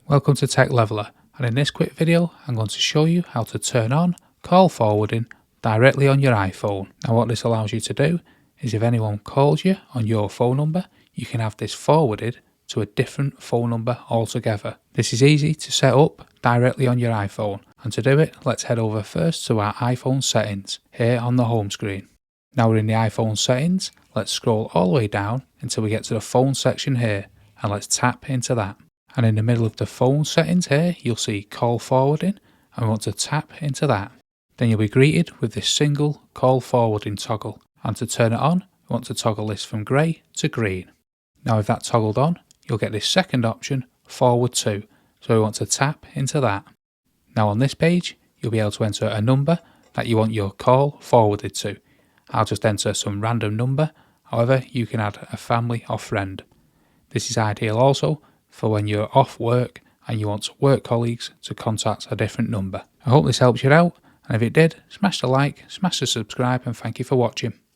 Welcome to Tech Leveler, and in this quick video I'm going to show you how to turn on call forwarding directly on your iPhone. Now what this allows you to do is if anyone calls you on your phone number, you can have this forwarded to a different phone number altogether. This is easy to set up directly on your iPhone, and to do it let's head over first to our iPhone settings here on the home screen. Now we're in the iPhone settings, let's scroll all the way down until we get to the phone section here, and let's tap into that. And in the middle of the phone settings here, you'll see call forwarding, and we want to tap into that. Then you'll be greeted with this single call forwarding toggle, and to turn it on, we want to toggle this from grey to green. Now with that toggled on, you'll get this second option, forward to, so we want to tap into that. Now on this page, you'll be able to enter a number that you want your call forwarded to. I'll just enter some random number, however you can add a family or friend. This is ideal also for when you're off work and you want work colleagues to contact a different number. I hope this helps you out, and if it did, smash the like, smash the subscribe, and thank you for watching.